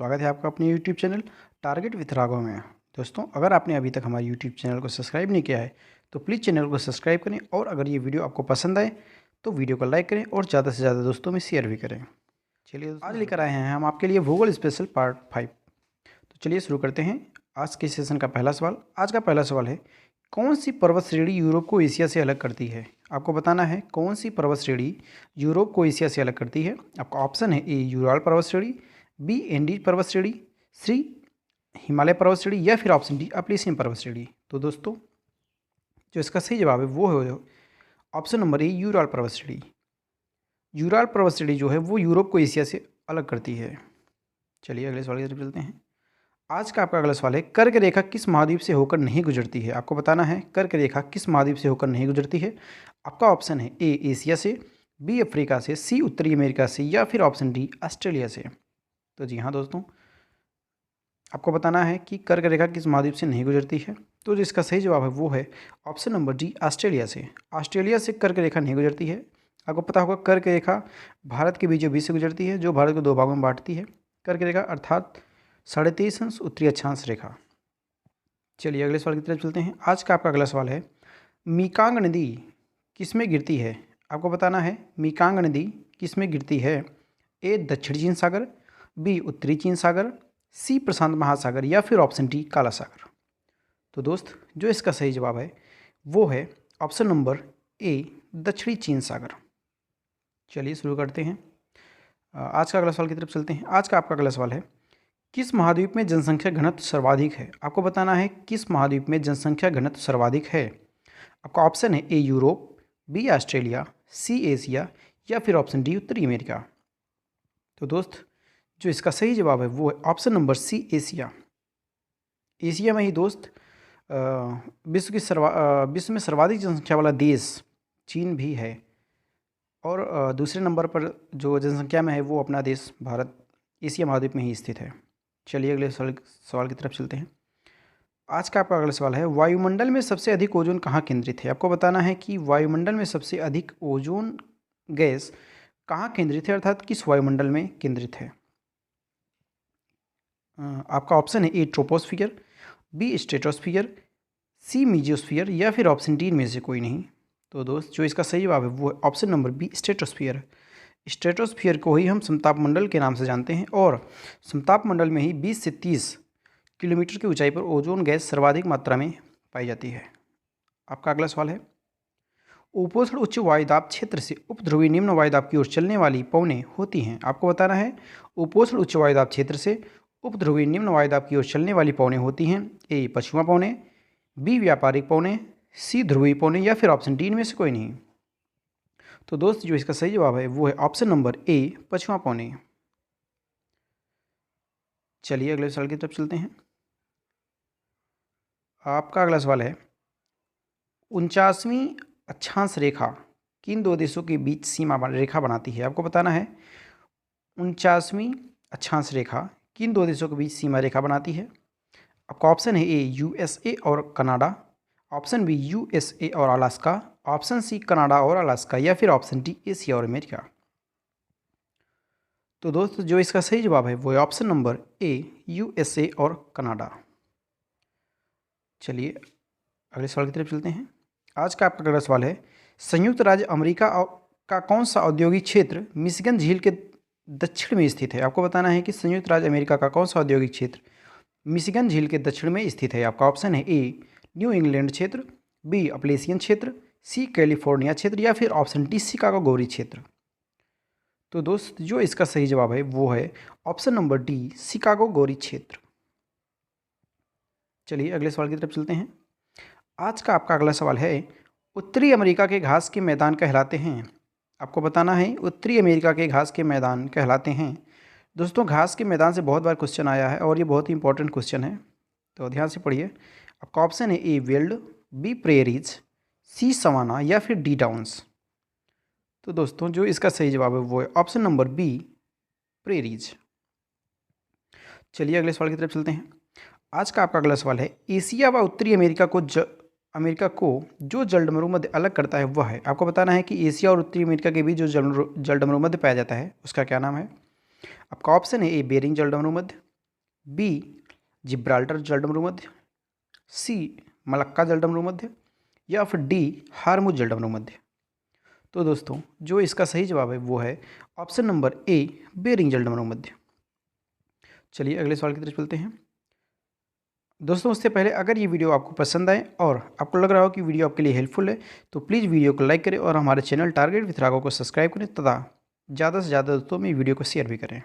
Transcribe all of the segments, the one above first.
स्वागत है आपका अपने YouTube channel target with Raghav में। दोस्तों, अगर आपने अभी तक हमारे YouTube चैनल को सब्सक्राइब नहीं किया है तो प्लीज़ चैनल को सब्सक्राइब करें और अगर ये वीडियो आपको पसंद आए तो वीडियो को लाइक करें और ज़्यादा से ज़्यादा दोस्तों में शेयर भी करें। चलिए दोस्तों, आज लेकर आए हैं हम आपके लिए भूगोल स्पेशल पार्ट 5। तो चलिए शुरू करते हैं आज के सेशन का पहला सवाल। आज का पहला सवाल है, कौन सी पर्वत श्रेणी यूरोप को एशिया से अलग करती है? आपको बताना है कौन सी पर्वत श्रेणी यूरोप को एशिया से अलग करती है। आपका ऑप्शन है ए यूराल पर्वत श्रेणी, बी एंडीज पर्वत श्रेणी, सी हिमालय पर्वत श्रेणी या फिर ऑप्शन डी अप्लीसियन पर्वत श्रेणी। तो दोस्तों, जो इसका सही जवाब है वो है ऑप्शन नंबर ए यूराल पर्वत श्रेणी। यूराल पर्वत श्रेणी जो है वो यूरोप को एशिया से अलग करती है। चलिए अगले सवाल की तरफ चलते हैं। आज का आपका अगला सवाल है, कर्क रेखा किस महाद्वीप से होकर नहीं गुजरती है? आपको बताना है कर्क रेखा किस महाद्वीप से होकर नहीं गुजरती है। आपका ऑप्शन है ए एशिया से, बी अफ्रीका से, सी उत्तरी अमेरिका से या फिर ऑप्शन डी ऑस्ट्रेलिया से। तो जी हाँ दोस्तों, आपको बताना है कि कर्क रेखा किस महाद्वीप से नहीं गुजरती है। तो जो इसका सही जवाब है वो है ऑप्शन नंबर डी ऑस्ट्रेलिया से। ऑस्ट्रेलिया से कर्क रेखा नहीं गुजरती है। आपको पता होगा कर्क रेखा भारत के बीचों बीच से गुजरती है, जो भारत को दो भागों में बांटती है। कर्क रेखा अर्थात 23.5 अंश उत्तरी अक्षांश रेखा। चलिए अगले सवाल की तरफ चलते हैं। आज का आपका अगला सवाल है, मीकांग नदी किस में गिरती है? आपको बताना है मीकांग नदी किस में गिरती है। ए दक्षिण चीन सागर, बी उत्तरी चीन सागर, सी प्रशांत महासागर या फिर ऑप्शन डी काला सागर। तो दोस्त, जो इसका सही जवाब है वो है ऑप्शन नंबर ए दक्षिणी चीन सागर। चलिए शुरू करते हैं आज का अगला सवाल की तरफ चलते हैं। आज का आपका अगला सवाल है, किस महाद्वीप में जनसंख्या घनत्व सर्वाधिक है? आपको बताना है किस महाद्वीप में जनसंख्या घनत्व सर्वाधिक है। आपका ऑप्शन है A Europe, B Australia, C Asia या फिर ऑप्शन डी उत्तरी अमेरिका। तो दोस्त, जो इसका सही जवाब है वो है option number C Asia. Asia में ही दोस्त विश्व में सर्वाधिक जनसंख्या वाला देश चीन भी है और दूसरे नंबर पर जो जनसंख्या में है वो अपना देश भारत एशिया महाद्वीप में ही स्थित है। चलिए अगले सवाल की तरफ चलते हैं। आज का आपका अगला सवाल है, वायुमंडल में सबसे अधिक ओजोन कहाँ केंद्रित है? आपको बताना है कि वायुमंडल में सबसे अधिक ओजोन गैस कहाँ केंद्रित है, अर्थात किस वायुमंडल में केंद्रित है। आपका ऑप्शन है ए ट्रोपोस्फियर, बी स्ट्रेटोस्फियर, सी मीजियोस्फियर या फिर ऑप्शन डी में से कोई नहीं। तो दोस्त, जो इसका सही जवाब है वो है option number B stratosphere. Stratosphere को ही हम समताप मंडल के नाम से जानते हैं और समताप मंडल में ही 20 से 30 किलोमीटर की ऊंचाई पर ओजोन गैस सर्वाधिक मात्रा में पाई जाती है। आपका अगला सवाल है, उपोष्ण उच्च वायुदाब क्षेत्र से उपध्रुवी निम्न वायुदाब की ओर चलने वाली पवनें होती हैं। आपको बताना है उपोष्ण उच्च वायुदाब क्षेत्र से उपध्रुवी निम्न वायुदाब की ओर चलने वाली पवनें होती हैं। ए पश्चिमा पवनें, बी व्यापारिक पवनें, सी ध्रुवीय पवनें या फिर ऑप्शन डी में से कोई नहीं। तो दोस्त, जो इसका सही जवाब है वो है ऑप्शन नंबर ए पश्चिमा पवनें। चलिए अगले सवाल की तरफ चलते हैं। आपका अगला सवाल है, 49वीं अक्षांश रेखा किन दो देशों के बीच सीमा रेखा बनाती है? आपको बताना है 49वीं अक्षांश रेखा किन दो देशों के बीच सीमा रेखा बनाती है। आपका ऑप्शन है ए यूएसए और कनाडा, ऑप्शन बी यूएसए और अलास्का, ऑप्शन सी कनाडा और अलास्का या फिर ऑप्शन डी एशिया और अमेरिका। तो दोस्त, जो इसका सही जवाब है वो है ऑप्शन नंबर ए यूएसए और कनाडा। चलिए अगले सवाल की तरफ चलते हैं। आज का आपका अगला सवाल है, संयुक्त राज्य अमेरिका का कौन सा औद्योगिक क्षेत्र मिशिगन झील के दक्षिण में स्थित है? आपको बताना है कि संयुक्त राज्य अमेरिका का कौन सा औद्योगिक क्षेत्र मिशिगन झील के दक्षिण में स्थित है। आपका ऑप्शन है ए न्यू इंग्लैंड क्षेत्र, बी अप्लेसियन क्षेत्र, सी कैलिफोर्निया क्षेत्र या फिर ऑप्शन डी शिकागो गौरी क्षेत्र। तो दोस्त, जो इसका सही जवाब है वो है option number D Chicago Gauri क्षेत्र। चलिए अगले सवाल की तरफ चलते हैं। आज का आपका अगला सवाल है, उत्तरी अमेरिका के घास के मैदान कहलाते हैं। आपको बताना है उत्तरी अमेरिका के घास के मैदान कहलाते हैं। दोस्तों, घास के मैदान से बहुत बार क्वेश्चन आया है और ये बहुत ही इंपॉर्टेंट क्वेश्चन है, तो ध्यान से पढ़िए। आपका ऑप्शन है A veld, B prairies, C savanna या फिर डी डाउन्स। तो दोस्तों, जो इसका सही जवाब है वो है ऑप्शन नंबर बी प्रेरीज। चलिए अगले सवाल की तरफ चलते हैं। आज का आपका अगला सवाल है, एशिया व उत्तरी अमेरिका को जो जलडमरूमध्य अलग करता है वह है। आपको बताना है कि एशिया और उत्तरी अमेरिका के बीच जो जलडमरूमध्य पाया जाता है उसका क्या नाम है। आपका ऑप्शन है ए बेरिंग जलडमरूमध्य, बी जिब्राल्टर जलडमरूमध्य, सी मलक्का जलडमरूमध्य, या फिर डी हार्मुज जलडमरूमध्य। तो दोस्तों जो इसका सही जवाब है वो है ऑप्शन नंबर ए बेरिंग जलडमरूमध्य। चलिए अगले सवाल की तरफ चलते हैं। दोस्तों उससे पहले अगर ये वीडियो आपको पसंद आए और आपको लग रहा हो कि वीडियो आपके लिए हेल्पफुल है तो प्लीज़ वीडियो को लाइक करें और हमारे चैनल टारगेट विथ राघव को सब्सक्राइब करें तथा ज़्यादा से ज़्यादा दोस्तों में वीडियो को शेयर भी करें।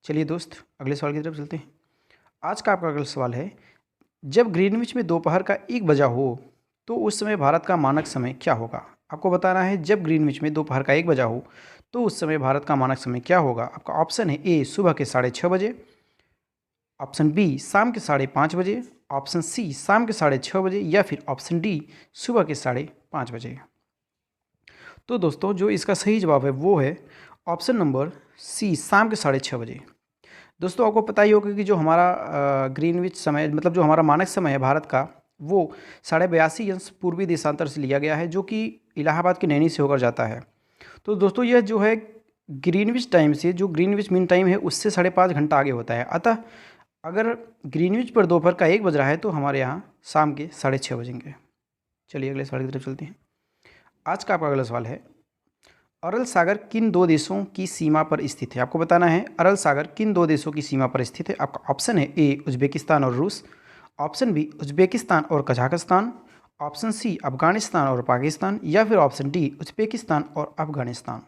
चलिए दोस्त अगले सवाल की तरफ चलते हैं। आज का आपका अगला सवाल है, जब ग्रीनविच में दोपहर का 1 बजा हो तो उस समय भारत का मानक समय क्या होगा। आपको बताना है जब ग्रीनविच में दोपहर का 1 बजा हो तो उस समय भारत का मानक समय क्या होगा। आपका ऑप्शन है ए सुबह के 6:30 बजे, ऑप्शन बी शाम के 5:30 बजे, ऑप्शन सी शाम के 6:30 बजे, या फिर ऑप्शन डी सुबह के 5:30 बजे। तो दोस्तों जो इसका सही जवाब है वो है ऑप्शन नंबर सी शाम के 6:30 बजे। दोस्तों आपको पता ही होगा कि जो हमारा ग्रीनविच समय मतलब जो हमारा मानक समय है भारत का वो 82.5 अंश पूर्वी देशांतर से लिया गया है जो कि इलाहाबाद के नैनी से होकर जाता है। तो दोस्तों यह जो है ग्रीनविच टाइम से जो ग्रीनविच मीन टाइम है उससे 5.5 घंटा आगे होता है। अतः अगर ग्रीनविच पर दोपहर का 1 बज रहा है तो हमारे यहाँ शाम के 6:30 बजेंगे। चलिए अगले सवाल की तरफ चलते हैं। आज का आपका अगला सवाल है, अरल सागर किन 2 देशों की सीमा पर स्थित है। आपको बताना है अरल सागर किन 2 देशों की सीमा पर स्थित है। आपका ऑप्शन है ए उज्बेकिस्तान और रूस, ऑप्शन बी उज्बेकिस्तान और कजाकिस्तान, ऑप्शन सी अफगानिस्तान और पाकिस्तान, या फिर ऑप्शन डी उज्बेकिस्तान और अफगानिस्तान।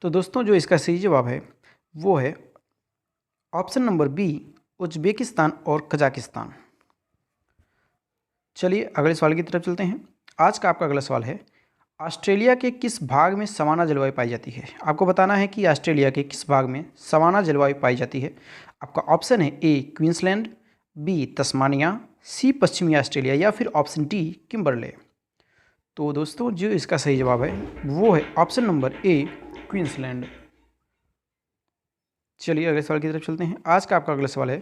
तो दोस्तों जो इसका सही जवाब है वो है ऑप्शन नंबर बी उज्बेकिस्तान और कजाकिस्तान। चलिए अगले सवाल की तरफ चलते हैं। आज का आपका अगला सवाल है, ऑस्ट्रेलिया के किस भाग में सवाना जलवायु पाई जाती है। आपको बताना है कि ऑस्ट्रेलिया के किस भाग में सवाना जलवायु पाई जाती है। आपका ऑप्शन है ए क्वींसलैंड, बी तस्मानिया, सी पश्चिमी ऑस्ट्रेलिया, या फिर ऑप्शन डी किम्बरले। तो दोस्तों जो इसका सही जवाब है वो है ऑप्शन नंबर ए क्वींसलैंड। चलिए अगले सवाल की तरफ चलते हैं। आज का आपका अगला सवाल है,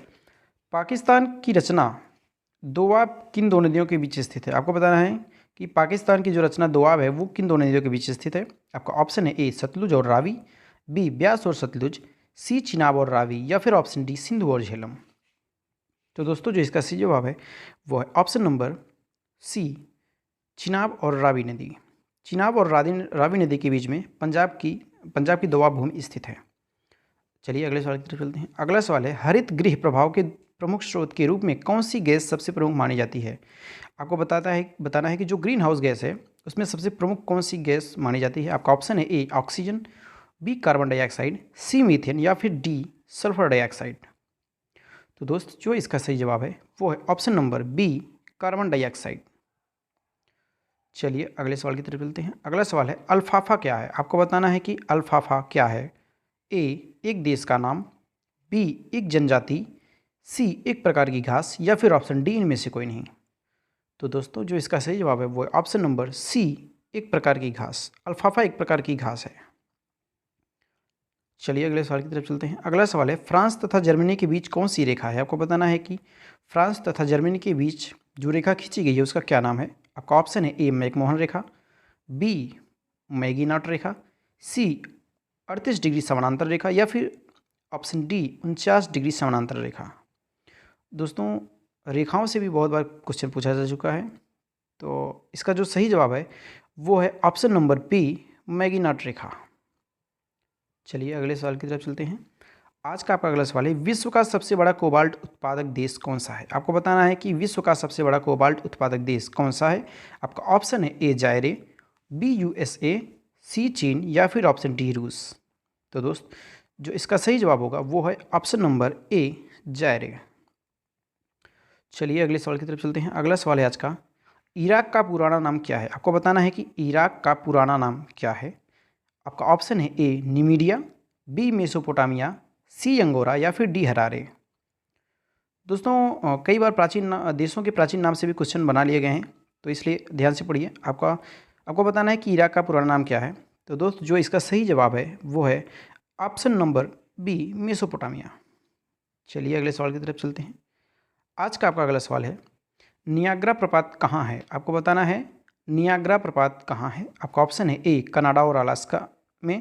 पाकिस्तान की रचना दोआब किन 2 नदियों के बीच स्थित है। आपको बताना है कि पाकिस्तान की जो रचना दोआब है वो किन 2 नदियों के बीच स्थित है। आपका ऑप्शन है ए सतलुज और रावी, बी ब्यास और सतलुज, सी चिनाब और रावी, या फिर ऑप्शन डी सिंधु और झेलम। तो दोस्तों जो इसका सही जवाब है वो है ऑप्शन नंबर सी चिनाब और रावी नदी। चिनाब और रावी नदी के बीच में पंजाब की दोआब भूमि स्थित है। चलिए अगले सवाल की तरफ चलते हैं। अगला सवाल है, हरित गृह प्रभाव के प्रमुख स्रोत के रूप में कौन सी गैस सबसे प्रमुख मानी जाती है। आपको बताना है कि जो ग्रीन हाउस गैस है उसमें सबसे प्रमुख कौन सी गैस मानी जाती है। आपका ऑप्शन है A oxygen, B carbon dioxide, C methane, या फिर डी सल्फर डाइऑक्साइड। तो दोस्त जो इसका सही जवाब है वो है option number B carbon dioxide. चलिए अगले सवाल की तरफ चलते हैं। अगला सवाल है, अल्फाफा क्या है। आपको बताना है कि अल्फाफा क्या है। ए एक देश का नाम, बी एक जनजाति, सी एक प्रकार की घास, या फिर ऑप्शन डी इनमें से कोई नहीं। तो दोस्तों जो इसका सही जवाब है वो है ऑप्शन नंबर सी एक प्रकार की घास। अल्फाफा एक प्रकार की घास है। चलिए अगले सवाल की तरफ चलते हैं। अगला सवाल है, फ्रांस तथा जर्मनी के बीच कौन सी रेखा है। आपको बताना है कि फ्रांस तथा जर्मनी के बीच जो रेखा खींची गई है उसका क्या नाम है। आपका ऑप्शन है ए मैकमोहन रेखा, बी मैगीनाट रेखा, सी 38 डिग्री समानांतर रेखा, या फिर ऑप्शन डी 49 डिग्री समानांतर रेखा। दोस्तों रेखाओं से भी बहुत बार क्वेश्चन पूछा जा चुका है, तो इसका जो सही जवाब है वो है ऑप्शन नंबर बी मैगीनाट रेखा। चलिए अगले सवाल की तरफ चलते हैं। आज का आपका अगला सवाल है, विश्व का सबसे बड़ा कोबाल्ट उत्पादक देश कौन सा है। आपको बताना है कि विश्व का सबसे बड़ा कोबाल्ट उत्पादक देश कौन सा है। आपका ऑप्शन है ए जायरे, बी यूएसए, सी चीन, या फिर ऑप्शन डी रूस। तो दोस्त जो इसका सही जवाब होगा वो है ऑप्शन नंबर ए जायरे। चलिए अगले सवाल की तरफ चलते हैं। अगला सवाल है आज का, इराक का पुराना नाम क्या है। आपको बताना है कि इराक का पुराना नाम क्या है। आपका ऑप्शन है ए निमीडिया, बी मेसोपोटामिया, सी अंगोरा, या फिर डी हरारे। दोस्तों कई बार देशों के प्राचीन नाम से भी क्वेश्चन बना लिए गए हैं, तो इसलिए ध्यान से पढ़िए। आपको बताना है कि इराक का पुराना नाम क्या है। तो दोस्त जो इसका सही जवाब है वो है ऑप्शन नंबर बी मेसोपोटामिया। चलिए अगले सवाल की तरफ चलते हैं। आज का आपका अगला सवाल है, नियाग्रा प्रपात कहाँ है। आपको बताना है नियाग्रा प्रपात कहाँ है। आपका ऑप्शन है ए कनाडा और अलास्का में,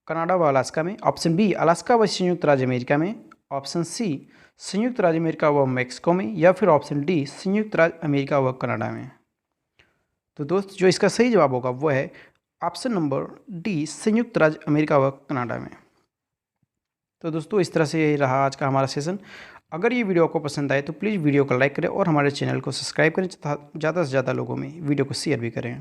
कनाडा व अलास्का में, ऑप्शन बी अलास्का व संयुक्त राज्य अमेरिका में, ऑप्शन सी संयुक्त राज्य अमेरिका व मैक्सिको में, या फिर ऑप्शन डी संयुक्त राज्य अमेरिका व कनाडा में। तो दोस्त जो इसका सही जवाब होगा वो है ऑप्शन नंबर डी संयुक्त राज्य अमेरिका व कनाडा में। तो दोस्तों इस तरह से यही रहा आज का हमारा सेशन। अगर ये वीडियो आपको पसंद आए तो प्लीज़ वीडियो को लाइक करें और हमारे चैनल को सब्सक्राइब करें तथा ज़्यादा से ज़्यादा लोगों में वीडियो को शेयर भी करें।